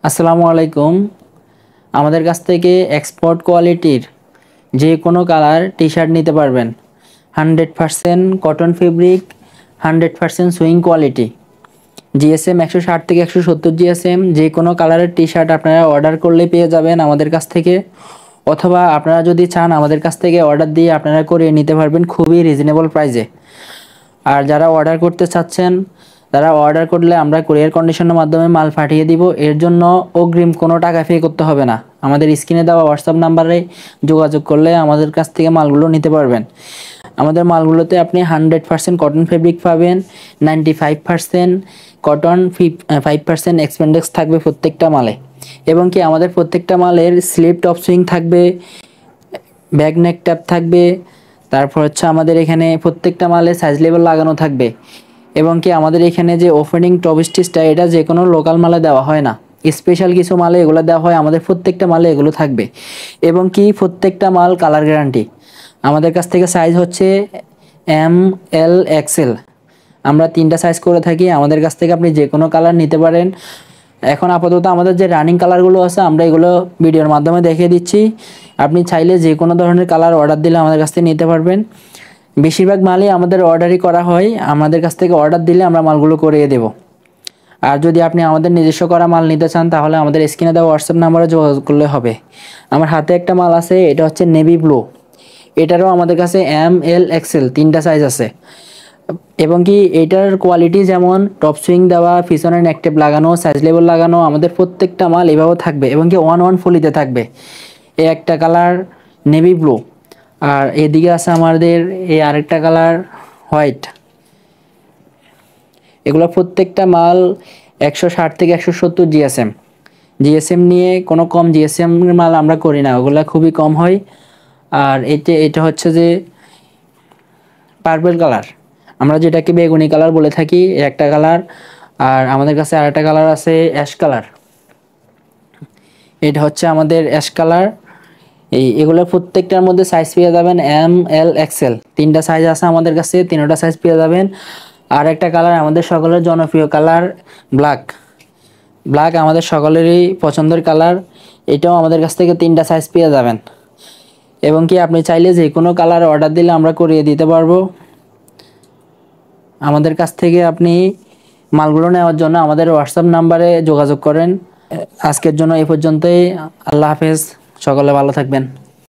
আসসালামু আলাইকুম। আমাদের কাছ থেকে এক্সপোর্ট কোয়ালিটির যে কোনো কালার টি শার্ট নিতে পারবেন। 100% cotton fabric, 100% swing quality. GSM 160 থেকে 170 জিএসএম যে কোনো কালারের টি শার্ট আপনারা অর্ডার করলে পেয়ে যাবেন আমাদের কাছ থেকে, অথবা আপনারা যদি চান আমাদের কাছ থেকে অর্ডার দিয়ে আপনারা করে নিতে পারবেন খুবই রিজনেবল প্রাইসে। আর যারা অর্ডার করতে চাচ্ছেন তারা অর্ডার করলে আমরা কুরিয়ার কন্ডিশনের মাধ্যমে মাল পাঠিয়ে দিব। এর জন্য অগ্রিম কোনো টাকা পে করতে হবে না। আমাদের স্ক্রিনে দেওয়া হোয়াটসঅ্যাপ নাম্বারে যোগাযোগ করলে আমাদের কাছ থেকে মালগুলো নিতে পারবেন। আমাদের মালগুলোতে আপনি 100% কটন ফেব্রিক পাবেন, 95% কটন, 5% এক্সপেন্ডেক্স থাকবে প্রত্যেকটা মালে। এবং কি আমাদের প্রত্যেকটা মালের স্লিপ টপ সুইং থাকবে, ব্যাক নেক ট্যাপ থাকবে। তারপর হচ্ছে আমাদের এখানে প্রত্যেকটা মালে সাইজ লেবেল লাগানো থাকবে। এবং কি আমাদের এখানে যে ওপেনিং টপ স্টিচটা এটা যে কোনো লোকাল মালে দেওয়া হয় না, স্পেশাল কিছু মালে এগুলো দেওয়া হয়। আমাদের প্রত্যেকটা মালে এগুলো থাকবে। এবং কি প্রত্যেকটা মাল কালার গ্যারান্টি। আমাদের কাছ থেকে সাইজ হচ্ছে এম, এল, এক্সেল। আমরা 3টা সাইজ করে থাকি। আমাদের কাছ থেকে আপনি যে কোনো কালার নিতে পারেন। এখন আপাতত আমাদের যে রানিং কালারগুলো আছে আমরা এগুলো ভিডিওর মাধ্যমে দেখিয়ে দিচ্ছি। আপনি চাইলে যে কোনো ধরনের কালার অর্ডার দিলে আমাদের কাছ থেকে নিতে পারবেন। বেশিরভাগ মালই আমাদের অর্ডারই করা হয়। আমাদের কাছ থেকে অর্ডার দিলে আমরা মালগুলো করিয়ে দেব। আর যদি আপনি আমাদের নিজস্ব করা মাল নিতে চান তাহলে আমাদের স্ক্রিনে দেওয়া হোয়াটসঅ্যাপ নাম্বারে যোগাযোগ করলে হবে। আমার হাতে একটা মাল আছে, এটা হচ্ছে নেভি ব্লু। এটারও আমাদের কাছে এম, এল, এক্সেল 3টা সাইজ আছে। এবং কি এটার কোয়ালিটি যেমন টপ সুইং দেওয়া, পিছনে নেকটেপ লাগানো, সাইজ লেবেল লাগানো, আমাদের প্রত্যেকটা মাল এভাবে থাকবে। এবং কি ওয়ান ফলিতে থাকবে। এই একটা কালার নেভি ব্লু, আর এদিকে আছে আমাদের এই আরেকটা কালার হোয়াইট। এগুলো প্রত্যেকটা মাল 160 থেকে 170 জিএসএম। জিএসএম নিয়ে কোনো কম জিএসএম মাল আমরা করি না, ওগুলো খুবই কম হয়। আর এটা হচ্ছে যে পার্পল কালার, আমরা যেটাকে বেগুনি কালার বলে থাকি, একটা কালার। আর আমাদের কাছে আরেকটা কালার আছে অ্যাশ কালার। এটা হচ্ছে আমাদের অ্যাশ কালার। এগুলোর প্রত্যেকটার মধ্যে সাইজ পেয়ে যাবেন এম, এল, এক্সেল। 3টা সাইজ আছে আমাদের কাছে, 3টা সাইজ পেয়ে যাবেন। আর একটা কালার আমাদের সকলের জনপ্রিয় কালার ব্ল্যাক। ব্ল্যাক আমাদের সকলেরই পছন্দের কালার। এটাও আমাদের কাছ থেকে 3টা সাইজ পেয়ে যাবেন। এবং কি আপনি চাইলে যে কোনো কালার অর্ডার দিলে আমরা করিয়ে দিতে পারবো। আমাদের কাছ থেকে আপনি মালগুলো নেওয়ার জন্য আমাদের হোয়াটসঅ্যাপ নাম্বারে যোগাযোগ করেন। আজকের জন্য এই পর্যন্তই। আল্লাহ হাফেজ, সকলে ভালো থাকবেন।